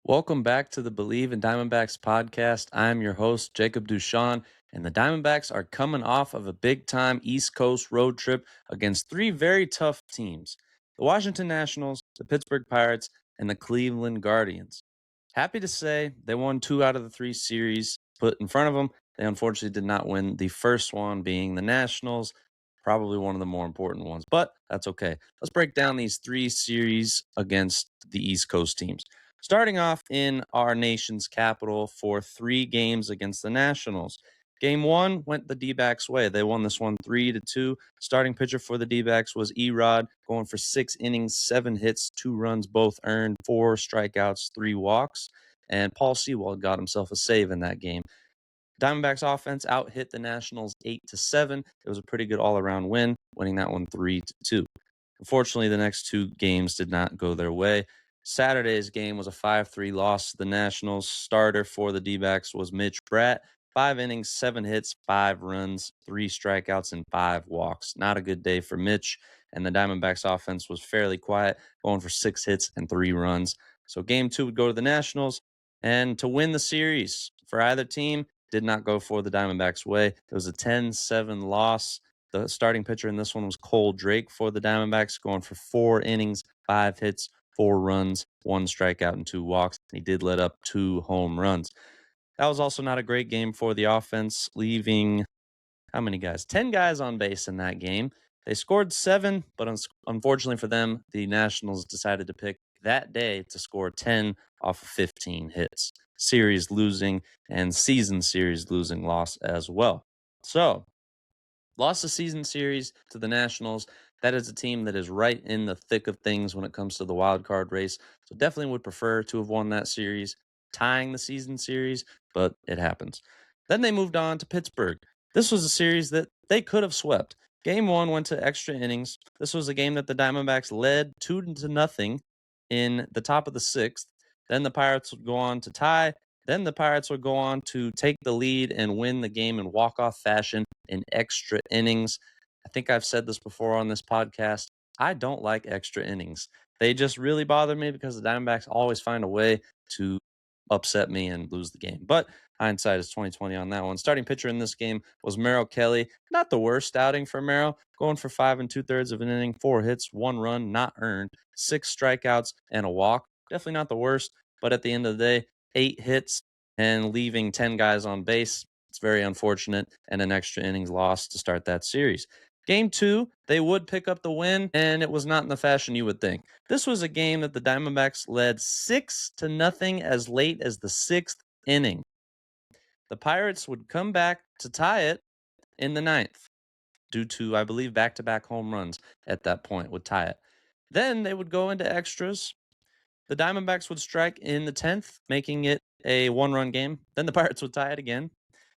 Welcome back to the Believe in Diamondbacks podcast. I'm your host, Jacob Duchan, and the Diamondbacks are coming off of a big time East Coast road trip against three very tough teams: the Washington Nationals, the Pittsburgh Pirates, and the Cleveland Guardians. Happy to say they won two out of the three series put in front of them. They unfortunately did not win the first one, being the Nationals, probably one of the more important ones, but that's okay. Let's break down these three series against the East Coast teams. Starting off in our nation's capital for three games against the Nationals. Game one went the D-backs' way. They won this one 3-2. Starting pitcher for the D-backs was Erod, going for 6 innings, 7 hits, 2 runs, both earned, 4 strikeouts, 3 walks. And Paul Sewald got himself a save in that game. Diamondbacks offense out hit the Nationals 8-7. It was a pretty good all-around win, winning that one 3-2. Unfortunately, the next two games did not go their way. Saturday's game was a 5-3 loss to the Nationals. Starter for the D-backs was Mitch Bratt. 5 innings, 7 hits, 5 runs, 3 strikeouts, and 5 walks. Not a good day for Mitch, and the Diamondbacks offense was fairly quiet, going for 6 hits and 3 runs. So game two would go to the Nationals, and to win the series for either team did not go for the Diamondbacks' way. It was a 10-7 loss. The starting pitcher in this one was Cole Drake for the Diamondbacks, going for 4 innings, 5 hits, 4 runs, 1 strikeout, and 2 walks. He did let up 2 home runs. That was also not a great game for the offense, leaving how many guys? 10 guys on base in that game. They scored 7, but unfortunately for them, the Nationals decided to pick that day to score 10 off of 15 hits. Series losing and season series losing loss as well. So, lost the season series to the Nationals. That is a team that is right in the thick of things when it comes to the wild card race. So definitely would prefer to have won that series, tying the season series, but it happens. Then they moved on to Pittsburgh. This was a series that they could have swept. Game one went to extra innings. This was a game that the Diamondbacks led 2-0 in the top of the sixth. Then the Pirates would go on to tie. Then the Pirates would go on to take the lead and win the game in walk-off fashion in extra innings. I think I've said this before on this podcast. I don't like extra innings. They just really bother me because the Diamondbacks always find a way to upset me and lose the game. But hindsight is 2020 on that one. Starting pitcher in this game was Merrill Kelly. Not the worst outing for Merrill, going for 5 2/3 of an inning, 4 hits, 1 run, not earned, 6 strikeouts, and a walk. Definitely not the worst, but at the end of the day, 8 hits and leaving 10 guys on base. It's very unfortunate, and an extra innings loss to start that series. Game two, they would pick up the win, and it was not in the fashion you would think. This was a game that the Diamondbacks led 6-0 as late as the sixth inning. The Pirates would come back to tie it in the ninth due to, I believe, back-to-back home runs at that point would tie it. Then they would go into extras. The Diamondbacks would strike in the 10th, making it a one-run game. Then the Pirates would tie it again.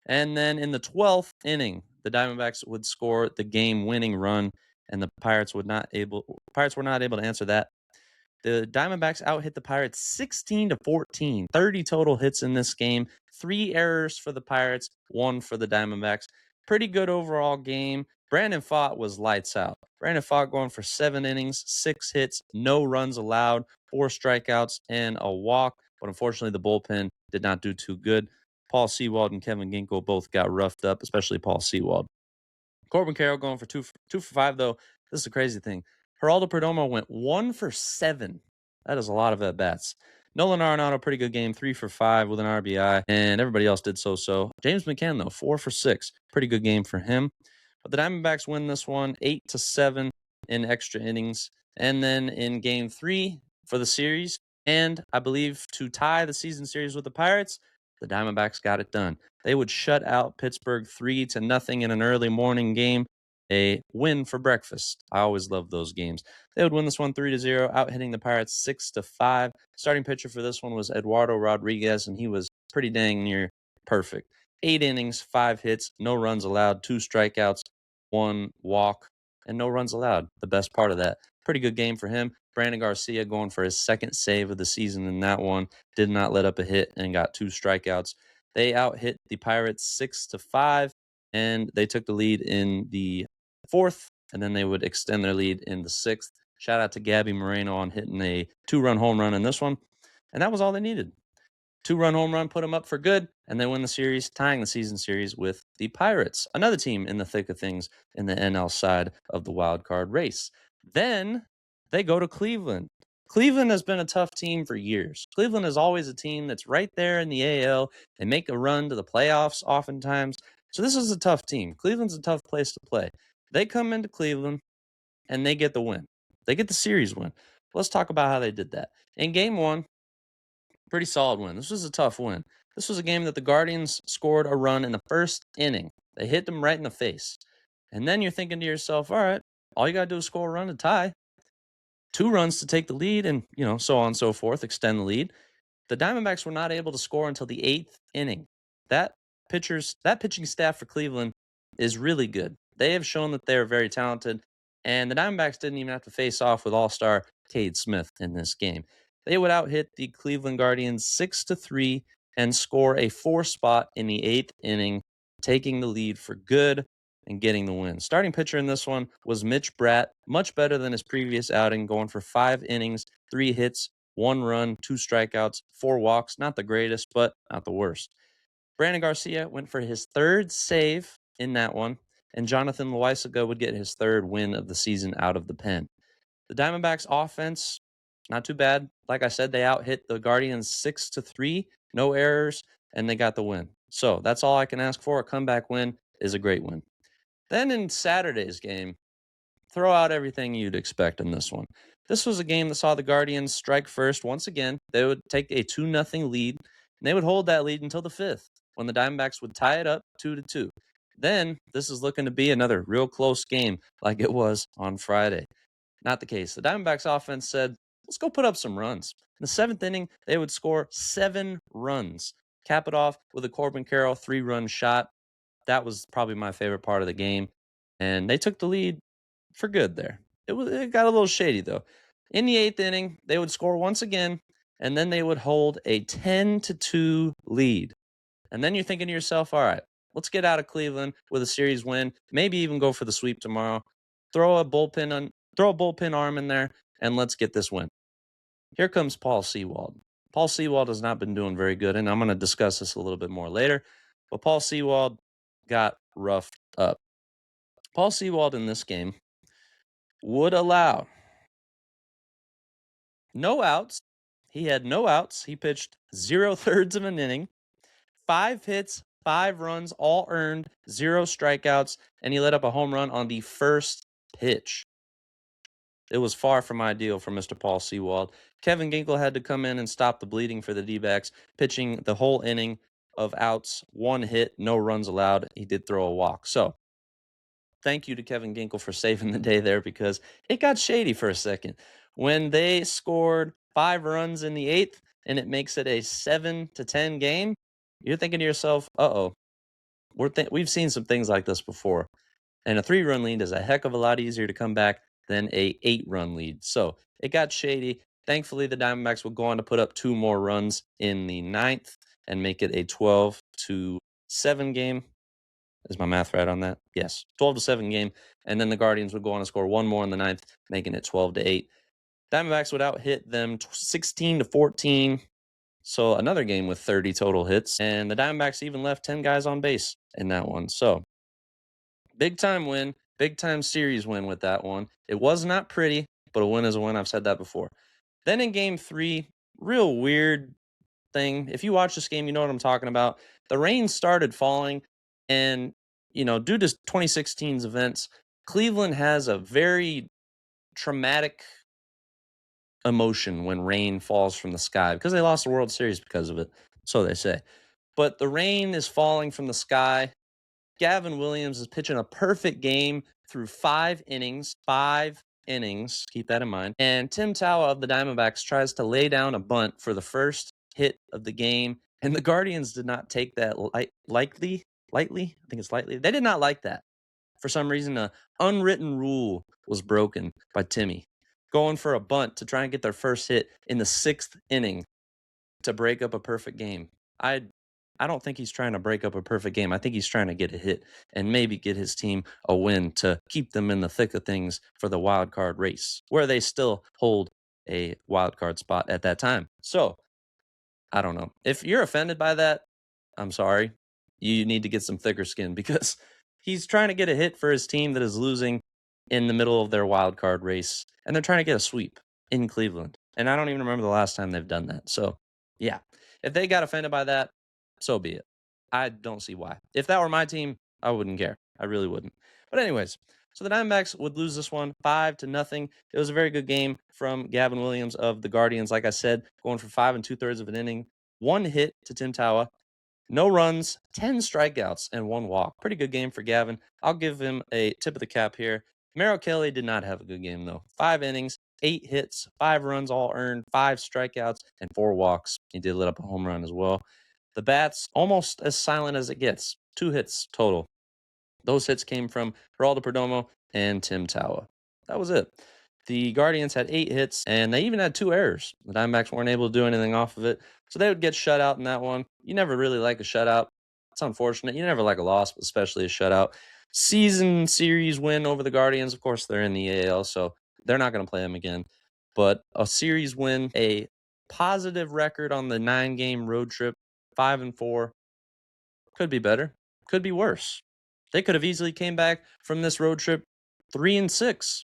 And then in the 12th inning, the Diamondbacks would score the game-winning run, and the Pirates were not able to answer that. The Diamondbacks out-hit the Pirates 16-14, 30 total hits in this game, 3 errors for the Pirates, 1 for the Diamondbacks. Pretty good overall game. Brandon Pfaadt was lights out. Brandon Pfaadt going for 7 innings, 6 hits, no runs allowed, 4 strikeouts, and a walk. But unfortunately, the bullpen did not do too good. Paul Sewald and Kevin Ginkel both got roughed up, especially Paul Sewald. Corbin Carroll going for 2 for 5, though. This is a crazy thing. Geraldo Perdomo went 1 for 7. That is a lot of at-bats. Nolan Arenado, pretty good game, 3 for 5 with an RBI, and everybody else did so-so. James McCann, though, 4 for 6. Pretty good game for him. But the Diamondbacks win this one 8-7 in extra innings. And then in game 3 for the series, and I believe to tie the season series with the Pirates, the Diamondbacks got it done. They would shut out Pittsburgh 3-0 in an early morning game. A win for breakfast. I always love those games. They would win this one 3-0, out hitting the Pirates 6-5. Starting pitcher for this one was Eduardo Rodriguez, and he was pretty dang near perfect. 8 innings, 5 hits, no runs allowed, 2 strikeouts, 1 walk, and no runs allowed. The best part of that. Pretty good game for him. Brandon Garcia going for his second save of the season in that one. Did not let up a hit and got 2 strikeouts. They out hit the Pirates 6-5, and they took the lead in the fourth, and then they would extend their lead in the sixth. Shout out to Gabby Moreno on hitting a 2-run home run in this one. And that was all they needed. 2-run home run put them up for good, and they win the series, tying the season series with the Pirates, another team in the thick of things in the NL side of the wild card race. Then they go to Cleveland. Cleveland has been a tough team for years. Cleveland is always a team that's right there in the AL. They make a run to the playoffs oftentimes. So this is a tough team. Cleveland's a tough place to play. They come into Cleveland and they get the win. They get the series win. Let's talk about how they did that. In game one, pretty solid win. This was a tough win. This was a game that the Guardians scored a run in the first inning. They hit them right in the face. And then you're thinking to yourself, all right, all you got to do is score a run to tie. 2 runs to take the lead and, so on and so forth, extend the lead. The Diamondbacks were not able to score until the 8th inning. That pitching staff for Cleveland is really good. They have shown that they are very talented, and the Diamondbacks didn't even have to face off with all-star Cade Smith in this game. They would out-hit the Cleveland Guardians 6-3 and score a 4 spot in the 8th inning, taking the lead for good and getting the win. Starting pitcher in this one was Mitch Bratt, much better than his previous outing, going for 5 innings, 3 hits, 1 run, 2 strikeouts, 4 walks. Not the greatest, but not the worst. Brandon Garcia went for his 3rd save in that one, and Jonathan Loaisiga would get his 3rd win of the season out of the pen. The Diamondbacks offense, not too bad. Like I said, they out-hit the Guardians 6-3, no errors, and they got the win. So that's all I can ask for. A comeback win is a great win. Then in Saturday's game, throw out everything you'd expect in this one. This was a game that saw the Guardians strike first once again. They would take a 2-0 lead, and they would hold that lead until the 5th, when the Diamondbacks would tie it up 2-2. Then this is looking to be another real close game like it was on Friday. Not the case. The Diamondbacks offense said, let's go put up some runs. In the 7th inning, they would score 7 runs. Cap it off with a Corbin Carroll 3-run shot. That was probably my favorite part of the game. And they took the lead for good there. It got a little shady, though. In the 8th inning, they would score once again, and then they would hold a 10-2 lead. And then you're thinking to yourself, all right, let's get out of Cleveland with a series win, maybe even go for the sweep tomorrow. Throw a bullpen arm in there, and let's get this win. Here comes Paul Sewald. Paul Sewald has not been doing very good, and I'm going to discuss this a little bit more later. But Paul Sewald got roughed up. Paul Sewald in this game would allow no outs. He had no outs. He pitched 0/3 of an inning, 5 hits, 5 runs, all earned, 0 strikeouts, and he let up a home run on the first pitch. It was far from ideal for Mr. Paul Sewald. Kevin Ginkel had to come in and stop the bleeding for the D-backs, pitching the whole inning of outs, 1 hit, no runs allowed. He did throw a walk. So thank you to Kevin Ginkel for saving the day there, because it got shady for a second. When they scored 5 runs in the 8th and it makes it a 7-10 game, you're thinking to yourself, uh-oh, we've seen some things like this before. And a 3-run lead is a heck of a lot easier to come back than a 8-run lead. So it got shady. Thankfully, the Diamondbacks would go on to put up 2 more runs in the 9th and make it a 12-7 game. Is my math right on that? Yes, 12-7 game. And then the Guardians would go on to score 1 more in the 9th, making it 12-8. Diamondbacks would out-hit them 16-14. So another game with 30 total hits. And the Diamondbacks even left 10 guys on base in that one. So big time win, big time series win with that one. It was not pretty, but a win is a win. I've said that before. Then in game 3, real weird thing. If you watch this game, you know what I'm talking about. The rain started falling, and due to 2016's events, Cleveland has a very traumatic emotion when rain falls from the sky, because they lost the World Series because of it, so they say. But the rain is falling from the sky. Gavin Williams is pitching a perfect game through 5 innings. 5 innings, keep that in mind. And Tim Tawa of the Diamondbacks tries to lay down a bunt for the first hit of the game, and the Guardians did not take that lightly. I think it's lightly. They did not like that. For some reason, an unwritten rule was broken by Timmy, going for a bunt to try and get their first hit in the 6th inning to break up a perfect game. I don't think he's trying to break up a perfect game. I think he's trying to get a hit and maybe get his team a win to keep them in the thick of things for the wild card race, where they still hold a wild card spot at that time. So I don't know. If you're offended by that, I'm sorry. You need to get some thicker skin because he's trying to get a hit for his team that is losing in the middle of their wild card race, and they're trying to get a sweep in Cleveland. And I don't even remember the last time they've done that. So, yeah, if they got offended by that, so be it. I don't see why. If that were my team, I wouldn't care. I really wouldn't. But anyways, so the Diamondbacks would lose this one 5-0. It was a very good game from Gavin Williams of the Guardians. Like I said, going for 5 2/3 of an inning, one hit to Tim Tawa, no runs, 10 strikeouts, and one walk. Pretty good game for Gavin. I'll give him a tip of the cap here. Merrill Kelly did not have a good game, though. 5 innings, 8 hits, 5 runs all earned, 5 strikeouts, and 4 walks. He did let up a home run as well. The bats, almost as silent as it gets. 2 hits total. Those hits came from Geraldo Perdomo and Tim Tawa. That was it. The Guardians had 8 hits, and they even had 2 errors. The Diamondbacks weren't able to do anything off of it, so they would get shut out in that one. You never really like a shutout. It's unfortunate. You never like a loss, especially a shutout. Season series win over the Guardians. Of course, they're in the AL, so they're not going to play them again. But a series win, a positive record on the 9-game road trip, 5-4, could be better, could be worse. They could have easily came back from this road trip 3-6,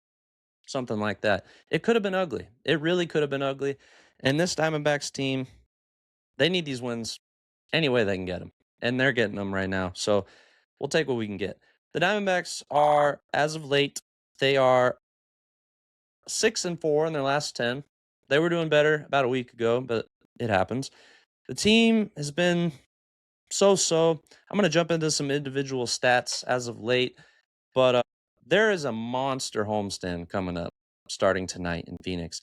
something like that. It could have been ugly. It really could have been ugly. And this Diamondbacks team, they need these wins any way they can get them. And they're getting them right now. So we'll take what we can get. The Diamondbacks are, as of late, they are 6-4 in their last 10. They were doing better about a week ago, but it happens. The team has been so. I'm going to jump into some individual stats as of late, but there is a monster homestand coming up starting tonight in Phoenix.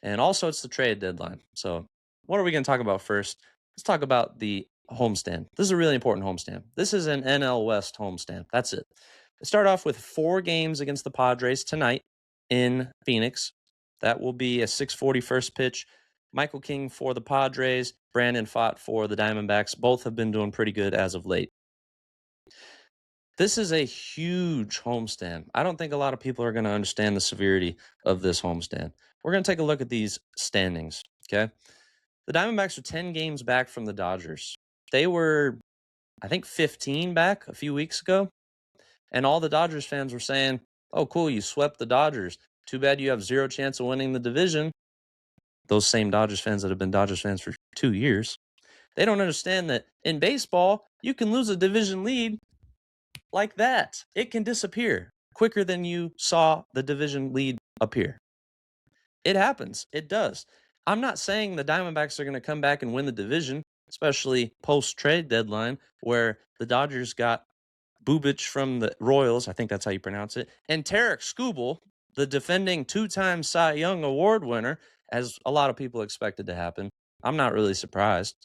And also, it's the trade deadline. So, what are we going to talk about first? Let's talk about the homestand. This is a really important homestand. This is an NL West homestand. That's it. They start off with 4 games against the Padres tonight in Phoenix. That will be a 6:40 first pitch. Michael King for the Padres, Brandon Pfaadt for the Diamondbacks. Both have been doing pretty good as of late. This is a huge homestand. I don't think a lot of people are going to understand the severity of this homestand. We're going to take a look at these standings, okay? The Diamondbacks are 10 games back from the Dodgers. They were, I think, 15 back a few weeks ago. And all the Dodgers fans were saying, oh, cool, you swept the Dodgers. Too bad you have 0 chance of winning the division. Those same Dodgers fans that have been Dodgers fans for 2 years, they don't understand that in baseball, you can lose a division lead like that. It can disappear quicker than you saw the division lead appear. It happens. It does. I'm not saying the Diamondbacks are going to come back and win the division, especially post-trade deadline, where the Dodgers got Bubich from the Royals, I think that's how you pronounce it, and Tarek Skubal, the defending 2-time Cy Young Award winner, as a lot of people expected to happen. I'm not really surprised.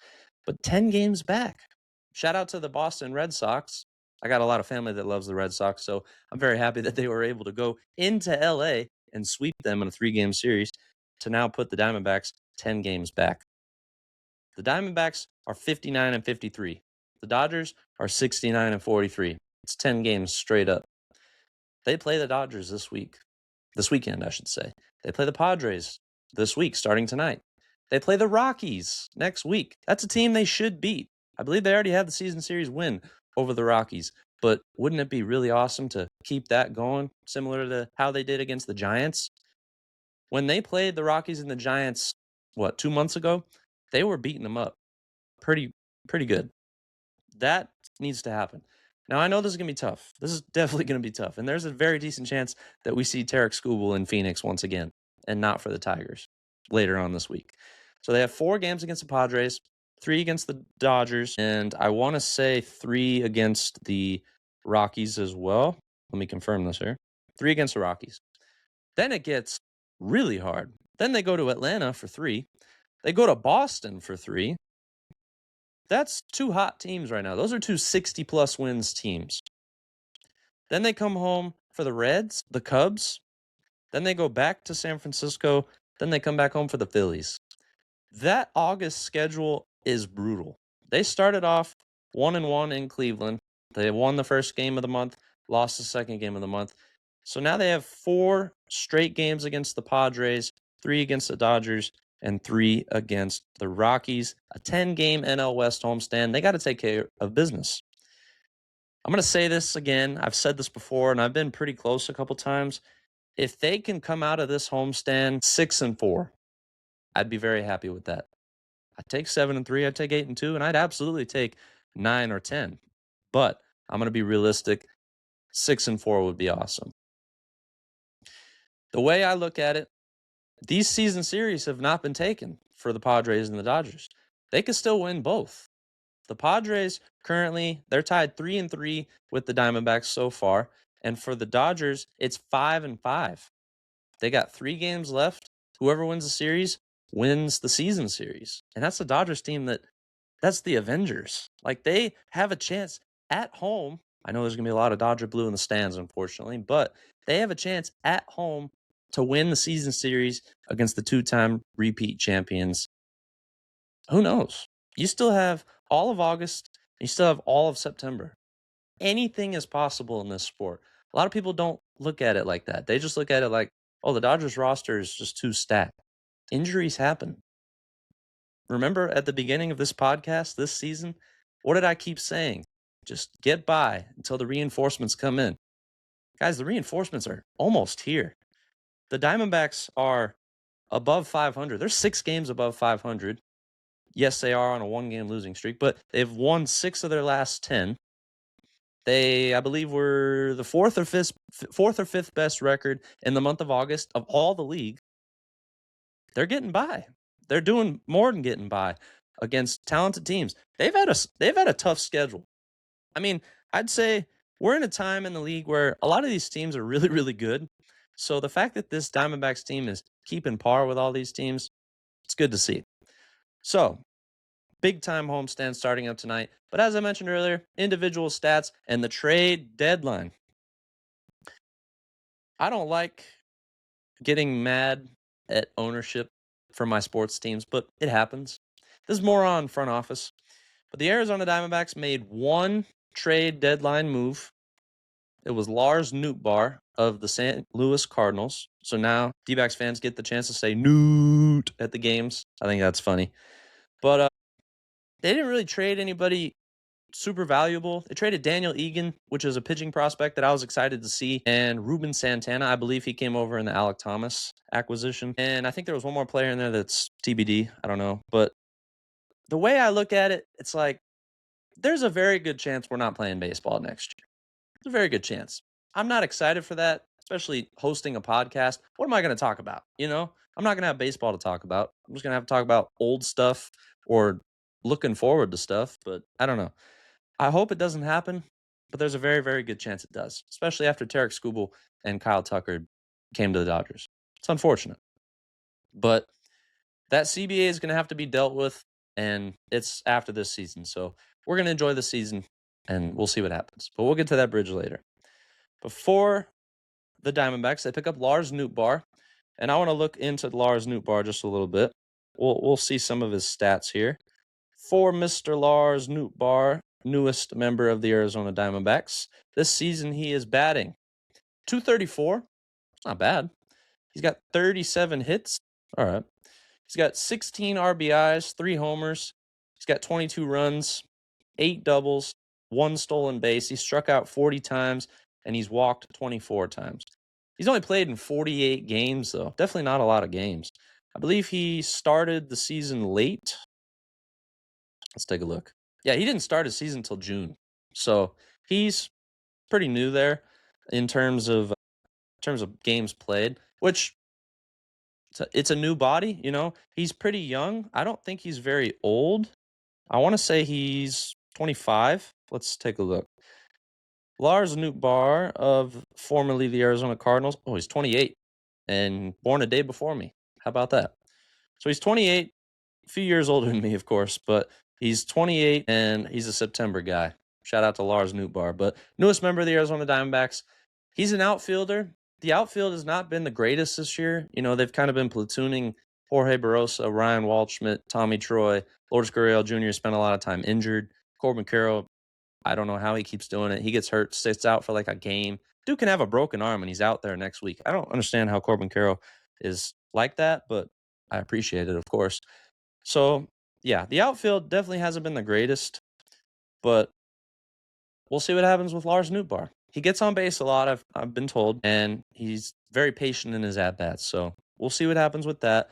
But 10 games back. Shout out to the Boston Red Sox. I got a lot of family that loves the Red Sox, so I'm very happy that they were able to go into LA and sweep them in a 3-game series to now put the Diamondbacks 10 games back. The Diamondbacks are 59-53. The Dodgers are 69-43. It's 10 games straight up. They play the Dodgers this weekend, I should say. They play the Padres this week, starting tonight. They play the Rockies next week. That's a team they should beat. I believe they already had the season series win over the Rockies, but wouldn't it be really awesome to keep that going, similar to how they did against the Giants? When they played the Rockies and the Giants, 2 months ago, they were beating them up pretty good. That needs to happen. Now, I know this is going to be tough. This is definitely going to be tough. And there's a very decent chance that we see Tarek Skubal in Phoenix once again, and not for the Tigers later on this week. So they have 4 games against the Padres, 3 against the Dodgers, and I want to say 3 against the Rockies as well. Let me confirm this here. 3 against the Rockies. Then it gets really hard. Then they go to Atlanta for 3. They go to Boston for 3. That's 2 hot teams right now. Those are 2 60-plus wins teams. Then they come home for the Reds, the Cubs. Then they go back to San Francisco. Then they come back home for the Phillies. That August schedule is brutal. They started off 1-1 in Cleveland. They won the first game of the month, lost the second game of the month. So now they have 4 straight games against the Padres, 3 against the Dodgers, and 3 against the Rockies. A 10-game NL West homestand. They got to take care of business. I'm going to say this again. I've said this before, and I've been pretty close a couple times. If they can come out of this homestand 6-4, I'd be very happy with that. I'd take 7-3, I'd take 8-2, and I'd absolutely take 9 or 10. But I'm going to be realistic. 6-4 would be awesome. The way I look at it, these season series have not been taken for the Padres and the Dodgers. They could still win both. The Padres currently, they're tied 3-3 with the Diamondbacks so far. And for the Dodgers, it's 5-5. They got 3 games left. Whoever wins the series wins the season series. And that's the Dodgers team that's the Avengers. Like, they have a chance at home. I know there's going to be a lot of Dodger blue in the stands, unfortunately, but they have a chance at home to win the season series against the 2-time repeat champions. Who knows? You still have all of August. You still have all of September. Anything is possible in this sport. A lot of people don't look at it like that. They just look at it like, oh, the Dodgers roster is just too stacked. Injuries happen. Remember at the beginning of this podcast this season, what did I keep saying? Just get by until the reinforcements come in. Guys, the reinforcements are almost here. The Diamondbacks are above 500. They're 6 games above 500. Yes, they are on a 1-game losing streak, but they've won 6 of their last 10. They, I believe, were the fourth or fifth best record in the month of August of all the league. They're getting by. They're doing more than getting by against talented teams. They've had a tough schedule. I mean, I'd say we're in a time in the league where a lot of these teams are really, really good. So the fact that this Diamondbacks team is keeping par with all these teams, it's good to see. So, big-time homestand starting up tonight. But as I mentioned earlier, individual stats and the trade deadline. I don't like getting mad at ownership for my sports teams, but it happens. This is more on front office. But the Arizona Diamondbacks made one trade deadline move. It was Lars Nootbaar of the St. Louis Cardinals. So now Dbacks fans get the chance to say Noot at the games. I think that's funny. But they didn't really trade anybody super valuable. They traded Daniel Egan, which is a pitching prospect that I was excited to see, and Ruben Santana. I believe he came over in the Alec Thomas acquisition. And I think there was one more player in there that's TBD. I don't know. But the way I look at it, it's like there's a very good chance we're not playing baseball next year. There's a very good chance. I'm not excited for that, especially hosting a podcast. What am I going to talk about? You know, I'm not going to have baseball to talk about. I'm just going to have to talk about old stuff or looking forward to stuff. But I don't know. I hope it doesn't happen, but there's a very, very good chance it does, especially after Tarek Skubal and Kyle Tucker came to the Dodgers. It's unfortunate. But that CBA is going to have to be dealt with, and it's after this season. So we're going to enjoy the season, and we'll see what happens. But we'll get to that bridge later. Before the Diamondbacks, they pick up Lars Nootbaar, and I want to look into Lars Nootbaar just a little bit. We'll see some of his stats here. For Mr. Lars Nootbaar, newest member of the Arizona Diamondbacks, this season he is batting .234. It's not bad. He's got 37 hits. All right. He's got 16 RBIs, 3 homers. He's got 22 runs, 8 doubles, 1 stolen base. He struck out 40 times, and he's walked 24 times. He's only played in 48 games, though. Definitely not a lot of games. I believe he started the season late. Let's take a look. Yeah, he didn't start his season until June. So he's pretty new there in terms of games played, which it's a new body, you know. He's pretty young. I don't think he's very old. I want to say he's 25. Let's take a look. Lars Nootbaar of formerly the Arizona Cardinals. Oh, he's 28 and born a day before me. How about that? So he's 28, a few years older than me, of course, but he's 28 and he's a September guy. Shout out to Lars Nootbaar. But newest member of the Arizona Diamondbacks. He's an outfielder. The outfield has not been the greatest this year. You know, they've kind of been platooning Jorge Barrosa, Ryan Waldschmidt, Tommy Troy. Lourdes Gurriel Jr. spent a lot of time injured. Corbin Carroll, I don't know how he keeps doing it. He gets hurt, sits out for like a game. Dude can have a broken arm and he's out there next week. I don't understand how Corbin Carroll is like that, but I appreciate it, of course. So, yeah, the outfield definitely hasn't been the greatest, but we'll see what happens with Lars Nootbaar. He gets on base a lot, I've been told, and he's very patient in his at-bats. So we'll see what happens with that.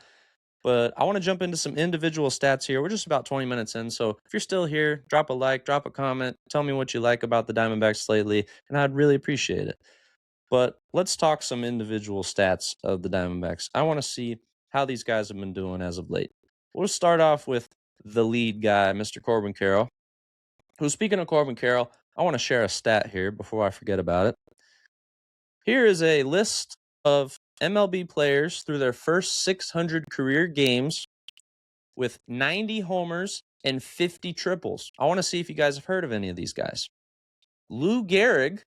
But I want to jump into some individual stats here. We're just about 20 minutes in. So if you're still here, drop a like, drop a comment, tell me what you like about the Diamondbacks lately, and I'd really appreciate it. But let's talk some individual stats of the Diamondbacks. I want to see how these guys have been doing as of late. We'll start off with the lead guy, Mr. Corbin Carroll, who, speaking of Corbin Carroll, I want to share a stat here before I forget about it. Here is a list of MLB players through their first 600 career games with 90 homers and 50 triples. I want to see if you guys have heard of any of these guys. Lou Gehrig,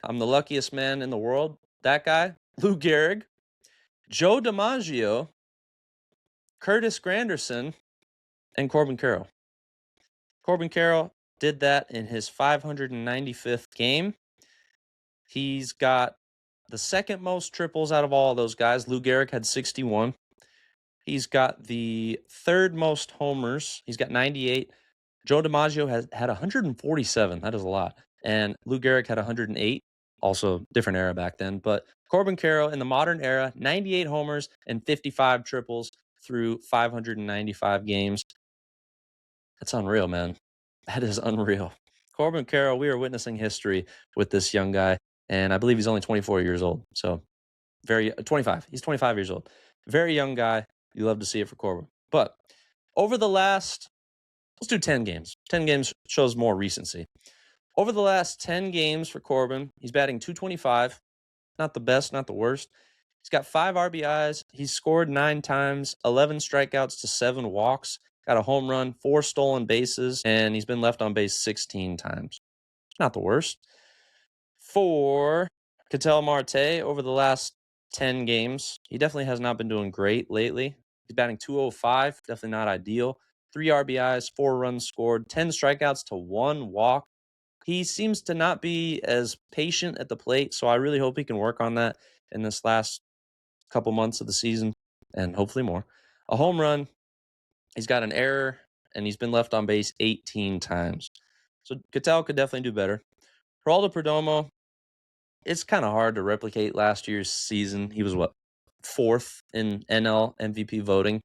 I'm the luckiest man in the world. That guy, Lou Gehrig, Joe DiMaggio, Curtis Granderson, and Corbin Carroll. Corbin Carroll did that in his 595th game. He's got the second most triples out of all of those guys. Lou Gehrig had 61. He's got the third most homers. He's got 98. Joe DiMaggio has had 147. That is a lot. And Lou Gehrig had 108. Also, different era back then. But Corbin Carroll in the modern era, 98 homers and 55 triples through 595 games. That's unreal, man. That is unreal. Corbin Carroll, we are witnessing history with this young guy. And I believe he's only 24 years old. So, 25. He's 25 years old. Very young guy. You love to see it for Corbin. But over the last, let's do 10 games. 10 games shows more recency. Over the last 10 games for Corbin, he's batting .225. Not the best, not the worst. He's got 5 RBIs. He's scored 9 times, 11 strikeouts to 7 walks. Got a home run, 4 stolen bases, and he's been left on base 16 times. Not the worst. For Ketel Marte, over the last 10 games, he definitely has not been doing great lately. He's batting .205, definitely not ideal. 3 RBIs, 4 runs scored, 10 strikeouts to 1 walk. He seems to not be as patient at the plate, so I really hope he can work on that in this last couple months of the season, and hopefully more. A home run, he's got an error, and he's been left on base 18 times. So Ketel could definitely do better. Geraldo Perdomo, it's kind of hard to replicate last year's season. He was, 4th in NL MVP voting,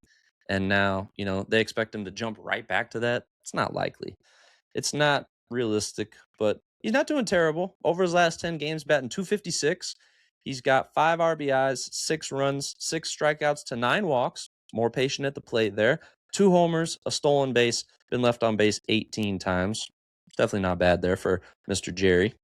and now, they expect him to jump right back to that. It's not likely. It's not realistic, but he's not doing terrible. Over his last 10 games, batting .256. He's got 5 RBIs, 6 runs, 6 strikeouts to 9 walks. More patient at the plate there. 2 homers, a stolen base, been left on base 18 times. Definitely not bad there for Mr. Jerry.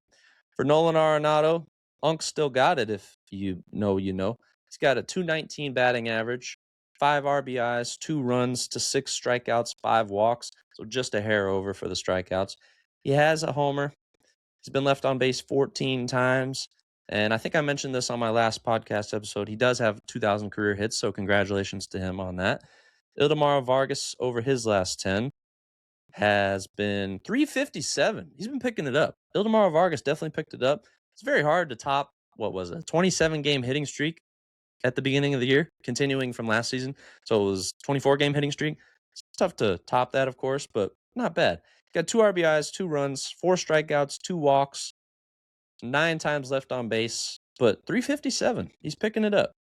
For Nolan Arenado, Unk still got it if you know you know. He's got a .219 batting average, 5 RBIs, 2 runs to 6 strikeouts, 5 walks, so just a hair over for the strikeouts. He has a homer. He's been left on base 14 times, and I think I mentioned this on my last podcast episode. He does have 2,000 career hits, so congratulations to him on that. Ildemaro Vargas, over his last 10, has been .357. He's been picking it up. Ildemaro Vargas definitely picked it up. It's very hard to top, 27-game hitting streak at the beginning of the year, continuing from last season. So it was 24-game hitting streak. It's tough to top that, of course, but not bad. Got 2 RBIs, 2 runs, 4 strikeouts, 2 walks, 9 times left on base, but .357. He's picking it up.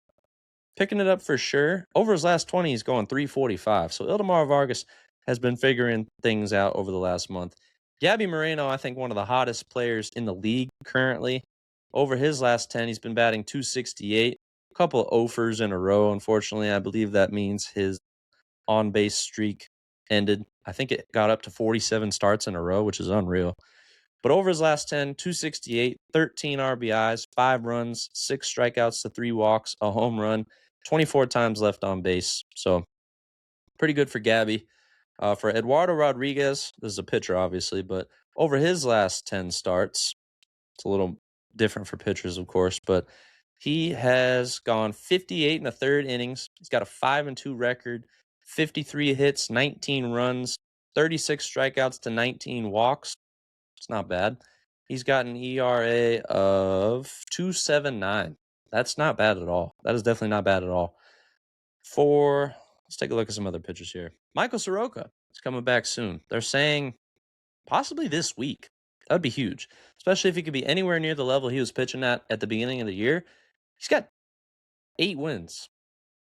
Picking it up for sure. Over his last 20, he's going .345. So Ildemaro Vargas has been figuring things out over the last month. Gabby Moreno, I think one of the hottest players in the league currently. Over his last 10, he's been batting .268. A couple of offers in a row, unfortunately. I believe that means his on-base streak ended. I think it got up to 47 starts in a row, which is unreal. But over his last 10, .268, 13 RBIs, 5 runs, 6 strikeouts to 3 walks, a home run, 24 times left on base. So pretty good for Gabby. For Eduardo Rodriguez, this is a pitcher, obviously, but over his last 10 starts, it's a little different for pitchers, of course, but he has gone 58 and a third innings. He's got a 5-2 record, 53 hits, 19 runs, 36 strikeouts to 19 walks. It's not bad. He's got an ERA of 2.79. That's not bad at all. That is definitely not bad at all. Let's take a look at some other pitchers here. Michael Soroka is coming back soon. They're saying possibly this week. That would be huge, especially if he could be anywhere near the level he was pitching at the beginning of the year. He's got 8 wins.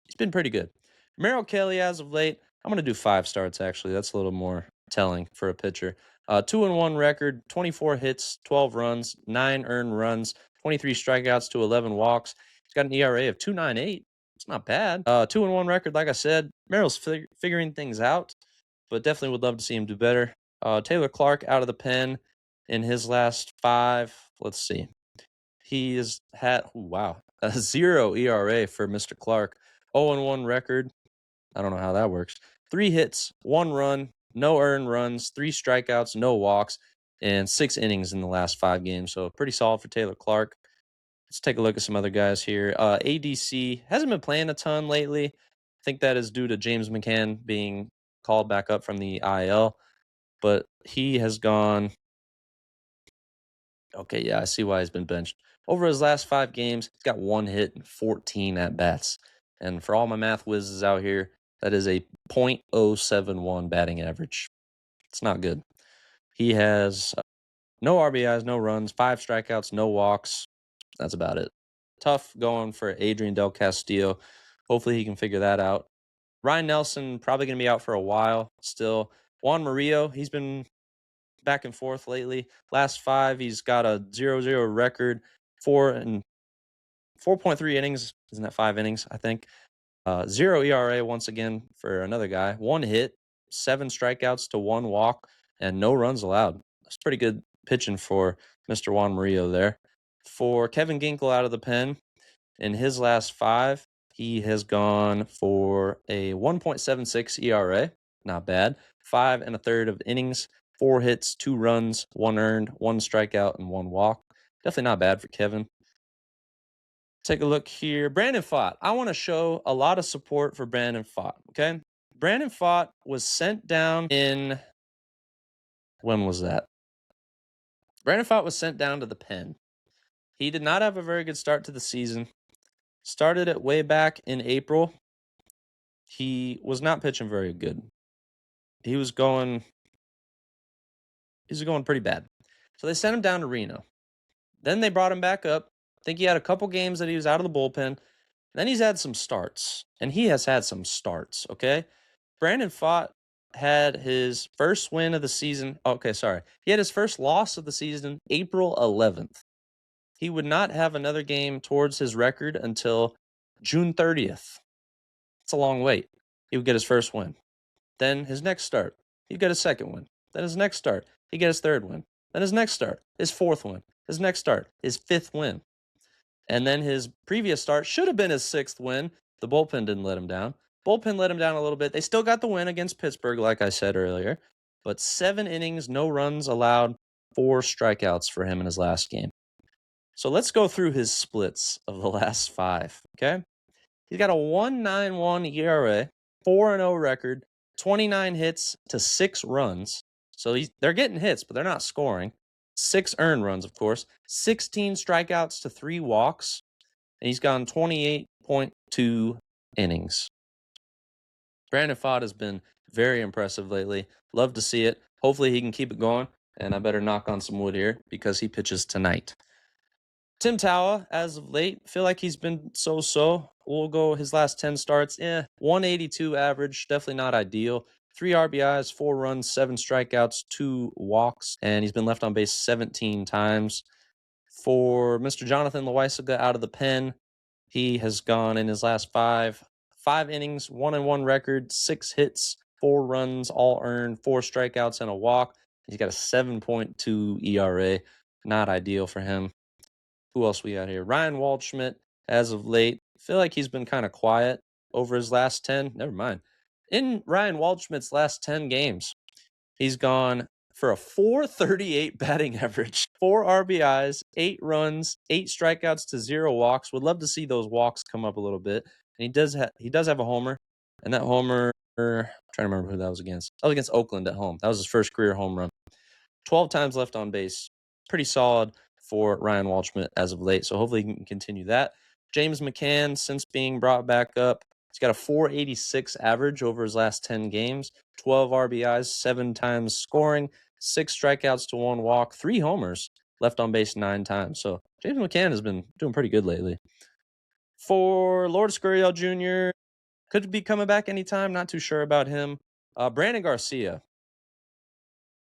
He's been pretty good. Merrill Kelly, as of late, I'm going to do 5 starts, actually. That's a little more telling for a pitcher. 2-1 record, 24 hits, 12 runs, 9 earned runs, 23 strikeouts to 11 walks. He's got an ERA of 2.98. It's not bad. 2-1 record, like I said. Merrill's figuring things out, but definitely would love to see him do better. Taylor Clark out of the pen in his last 5. Let's see. He has had, a 0 ERA for Mr. Clark. 0-1 record. I don't know how that works. 3 hits, 1 run, no earned runs, 3 strikeouts, no walks, and 6 innings in the last 5 games. So pretty solid for Taylor Clark. Let's take a look at some other guys here. ADC hasn't been playing a ton lately. I think that is due to James McCann being called back up from the IL. But he has gone. Okay, yeah, I see why he's been benched. Over his last 5 games, he's got 1 hit and 14 at-bats. And for all my math whizzes out here, that is a .071 batting average. It's not good. He has no RBIs, no runs, 5 strikeouts, no walks. That's about it. Tough going for Adrian Del Castillo. Hopefully he can figure that out. Ryan Nelson probably going to be out for a while still. Juan Murillo, he's been back and forth lately. Last 5, he's got a 0-0 record, 4.3 innings. Isn't that 5 innings, I think? 0 ERA once again for another guy. 1 hit, 7 strikeouts to 1 walk, and no runs allowed. That's pretty good pitching for Mr. Juan Murillo there. For Kevin Ginkel out of the pen, in his last 5, he has gone for a 1.76 ERA. Not bad. 5 1/3 of innings, 4 hits, 2 runs, 1 earned, 1 strikeout, and 1 walk. Definitely not bad for Kevin. Take a look here. Brandon Pfaadt. I want to show a lot of support for Brandon Pfaadt, okay? Brandon Pfaadt was sent down in... When was that? Brandon Pfaadt was sent down to the pen. He did not have a very good start to the season. Started it way back in April. He was not pitching very good. He was going pretty bad. So they sent him down to Reno. Then they brought him back up. I think he had a couple games that he was out of the bullpen. Then he's had some starts. And he has had some starts, okay? Brandon Pfaadt had his first win of the season. Okay, sorry. He had his first loss of the season April 11th. He would not have another game towards his record until June 30th. It's a long wait. He would get his first win. Then his next start, he'd get his second win. Then his next start, he'd get his third win. Then his next start, his 4th win. His next start, his 5th win. And then his previous start should have been his 6th win. The bullpen didn't let him down. Bullpen let him down a little bit. They still got the win against Pittsburgh, like I said earlier. But 7 innings, no runs allowed, 4 strikeouts for him in his last game. So let's go through his splits of the last 5, okay? He's got a 1.91 ERA, 4-0 record, 29 hits to 6 runs. So they're getting hits, but they're not scoring. 6 earned runs, of course. 16 strikeouts to 3 walks. And he's gone 28.2 innings. Brandon Pfaadt has been very impressive lately. Love to see it. Hopefully he can keep it going. And I better knock on some wood here because he pitches tonight. Tim Tawa, as of late, feel like he's been so-so. We'll go his last 10 starts. 182 average. Definitely not ideal. 3 RBIs, 4 runs, 7 strikeouts, 2 walks. And he's been left on base 17 times. For Mr. Jonathan Loaisiga out of the pen, he has gone in his last 5 innings, 1-1 record, 6 hits, 4 runs, all earned, 4 strikeouts, and a walk. He's got a 7.2 ERA. Not ideal for him. Who else we got here? Ryan Waldschmidt, as of late. Feel like he's been kind of quiet over his last 10. Never mind. In Ryan Waldschmidt's last 10 games, he's gone for a .438 batting average, 4 RBIs, 8 runs, 8 strikeouts to 0 walks. Would love to see those walks come up a little bit. And he does have a homer. And that homer, I'm trying to remember who that was against. That was against Oakland at home. That was his first career home run. 12 times left on base. Pretty solid for Ryan Waldschmidt as of late. So hopefully he can continue that. James McCann, since being brought back up, He's got a 486 average over his last 10 games, 12 RBIs, 7 times scoring, 6 strikeouts to 1 walk, 3 homers, left on base 9 times. So James McCann has been doing pretty good lately. For Lord Scurriel Jr., could be coming back anytime. Not too sure about him. Brandon Garcia.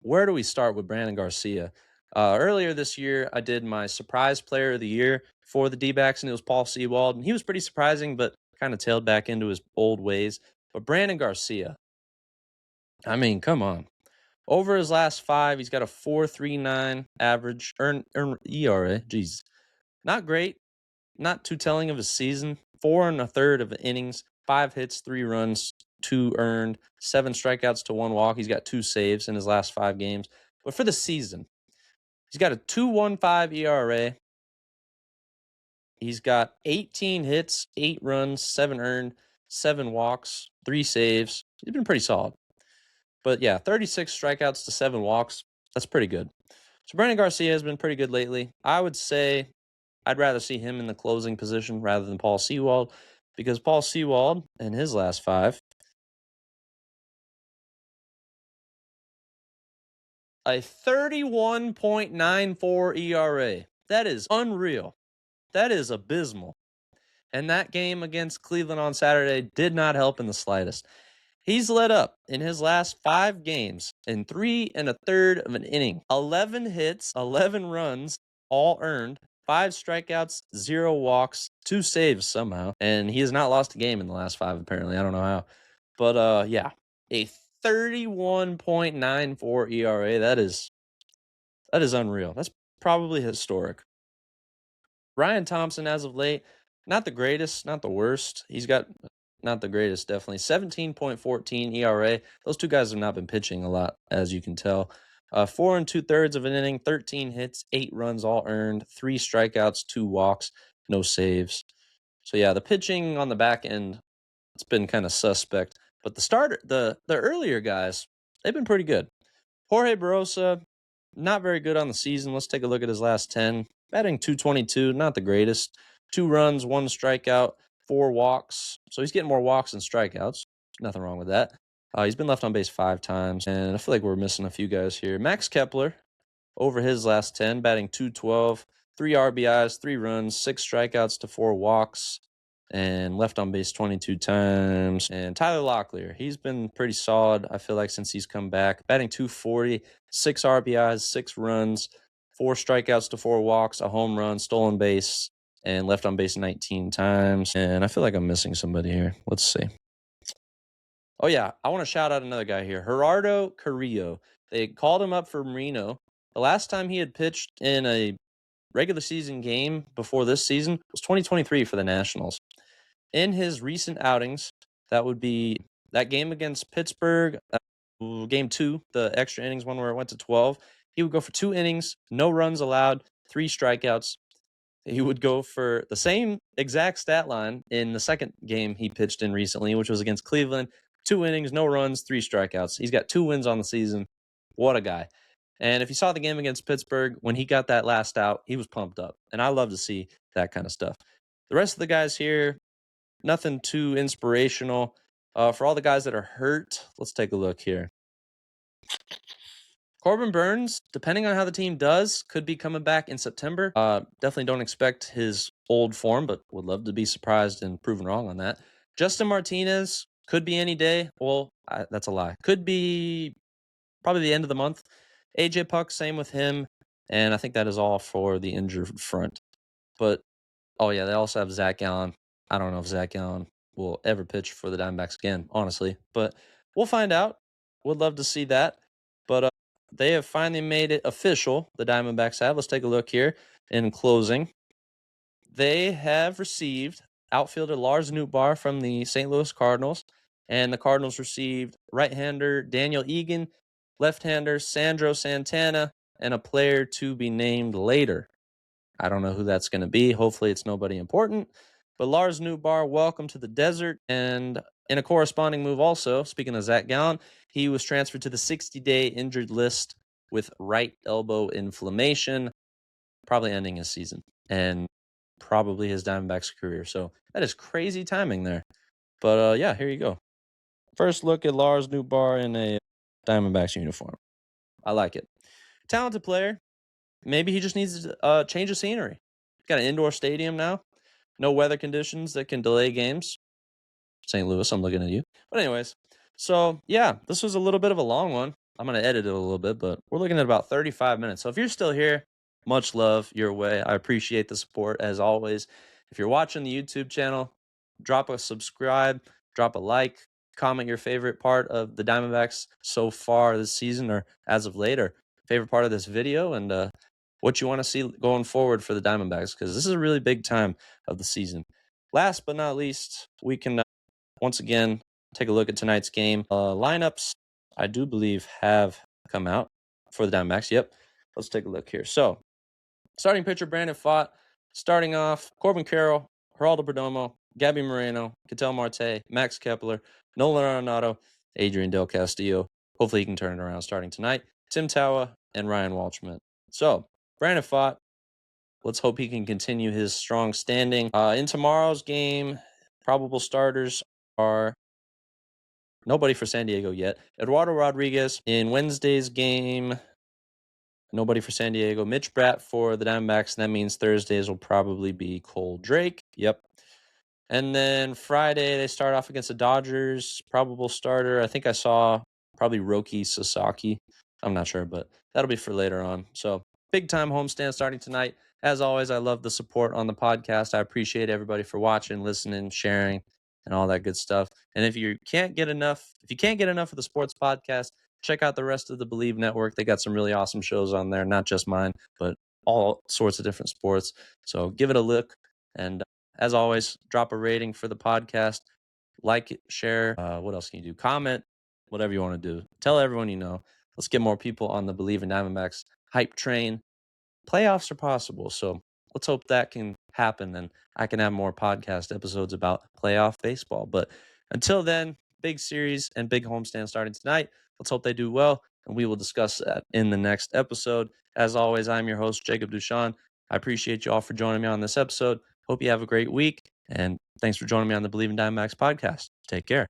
Where do we start with Brandon Garcia? Earlier this year, I did my surprise player of the year for the D-backs, and it was Paul Sewald. And he was pretty surprising, but kind of tailed back into his old ways. But Brandon Garcia, I mean, come on. Over his last 5, he's got a 4.39 average earn ERA. Jeez, not great. Not too telling of his season. 4 1/3 of innings, 5 hits, 3 runs, 2 earned, 7 strikeouts to 1 walk. He's got 2 saves in his last 5 games. But for the season, he's got a 2.15 ERA. He's got 18 hits, 8 runs, 7 earned, 7 walks, 3 saves. He's been pretty solid. But yeah, 36 strikeouts to 7 walks. That's pretty good. So Brandon Garcia has been pretty good lately. I would say I'd rather see him in the closing position rather than Paul Sewald, because Paul Sewald, in his last 5, a 31.94 ERA. That is unreal. That is abysmal. And that game against Cleveland on Saturday did not help in the slightest. He's led up in his last 5 games in 3 1/3 of an inning. 11 hits, 11 runs, all earned, 5 strikeouts, 0 walks, 2 saves somehow. And he has not lost a game in the last 5, apparently. I don't know how. But yeah, a 31.94 ERA. That is unreal. That's probably historic. Ryan Thompson, as of late, not the greatest, not the worst. He's got not the greatest, definitely. 17.14 ERA. Those two guys have not been pitching a lot, as you can tell. 4 2/3 of an inning, 13 hits, 8 runs, all earned, 3 strikeouts, 2 walks, no saves. So yeah, the pitching on the back end, it's been kind of suspect. But the earlier guys, they've been pretty good. Jorge Barosa, not very good on the season. Let's take a look at his last 10. Batting .222, not the greatest. 2 runs, 1 strikeout, 4 walks. So he's getting more walks than strikeouts. Nothing wrong with that. He's been left on base 5 times, and I feel like we're missing a few guys here. Max Kepler, over his last 10, batting .212, 3 RBIs, 3 runs, 6 strikeouts to 4 walks, and left on base 22 times. And Tyler Locklear, he's been pretty solid, I feel like, since he's come back. Batting .240, 6 RBIs, 6 runs, 4 strikeouts to 4 walks, a home run, stolen base, and left on base 19 times. And I feel like I'm missing somebody here. Let's see. Oh, yeah, I want to shout out another guy here, Gerardo Carrillo. They called him up for Reno. The last time he had pitched in a regular season game before this season was 2023 for the Nationals. In his recent outings, that would be that game against Pittsburgh, game 2, the extra innings one where it went to 12. He would go for 2 innings, no runs allowed, 3 strikeouts. He would go for the same exact stat line in the second game he pitched in recently, which was against Cleveland. 2 innings, no runs, 3 strikeouts. He's got 2 wins on the season. What a guy. And if you saw the game against Pittsburgh, when he got that last out, he was pumped up. And I love to see that kind of stuff. The rest of the guys here, nothing too inspirational. For all the guys that are hurt, let's take a look here. Corbin Burns, depending on how the team does, could be coming back in September. Definitely don't expect his old form, but would love to be surprised and proven wrong on that. Justin Martinez could be any day. Well, that's a lie. Could be probably the end of the month. AJ Puck, same with him. And I think that is all for the injured front. But, oh yeah, they also have Zach Allen. I don't know if Zach Allen will ever pitch for the Diamondbacks again, honestly. But we'll find out. Would love to see that. But they have finally made it official, the Diamondbacks have. Let's take a look here in closing. They have received outfielder Lars Nootbaar from the St. Louis Cardinals, and the Cardinals received right-hander Daniel Egan, left-hander Sandro Santana, and a player to be named later. I don't know who that's going to be. Hopefully it's nobody important. But Lars Nootbaar, welcome to the desert. And in a corresponding move also, speaking of Zach Gallen, he was transferred to the 60-day injured list with right elbow inflammation, probably ending his season and probably his Diamondbacks career. So that is crazy timing there. But yeah, here you go. First look at Lars Newbar in a Diamondbacks uniform. I like it. Talented player. Maybe he just needs to change of scenery. Got an indoor stadium now. No weather conditions that can delay games. St. Louis, I'm looking at you. But anyways, so yeah, this was a little bit of a long one. I'm gonna edit it a little bit, but we're looking at about 35 minutes. So if you're still here, much love your way. I appreciate the support as always. If you're watching the YouTube channel, drop a subscribe, drop a like, comment your favorite part of the Diamondbacks so far this season or as of late, or favorite part of this video, and what you want to see going forward for the Diamondbacks, because this is a really big time of the season. Last but not least, we can once again take a look at tonight's game. Lineups, I do believe, have come out for the Diamondbacks. Yep. Let's take a look here. So, starting pitcher Brandon Pfaadt. Starting off, Corbin Carroll, Geraldo Perdomo, Gabby Moreno, Ketel Marte, Max Kepler, Nolan Arenado, Adrian Del Castillo. Hopefully he can turn it around starting tonight. Tim Tawa and Ryan Walchman. So, Brandon Pfaadt, let's hope he can continue his strong standing. In tomorrow's game, probable starters are nobody for San Diego yet. Eduardo Rodriguez. In Wednesday's game, nobody for San Diego. Mitch Bratt for the Diamondbacks. And that means Thursdays will probably be Cole Drake. Yep. And then Friday, they start off against the Dodgers. Probable starter, I think I saw probably Roki Sasaki. I'm not sure, but that'll be for later on. So big time homestand starting tonight. As always, I love the support on the podcast. I appreciate everybody for watching, listening, sharing, and all that good stuff. And if you can't get enough of the sports podcast, check out the rest of the Believe Network. They got some really awesome shows on there, not just mine, but all sorts of different sports. So give it a look. And as always, drop a rating for the podcast, like it, share. What else can you do? Comment, whatever you want to do. Tell everyone you know. Let's get more people on the Believe in Diamondbacks hype train. Playoffs are possible, so let's hope that can happen and I can have more podcast episodes about playoff baseball. But until then, big series and big homestand starting tonight. Let's hope they do well, and we will discuss that in the next episode. As always, I'm your host, Jacob Duchan. I appreciate you all for joining me on this episode. Hope you have a great week, and thanks for joining me on the Believe in Diamondbacks podcast. Take care.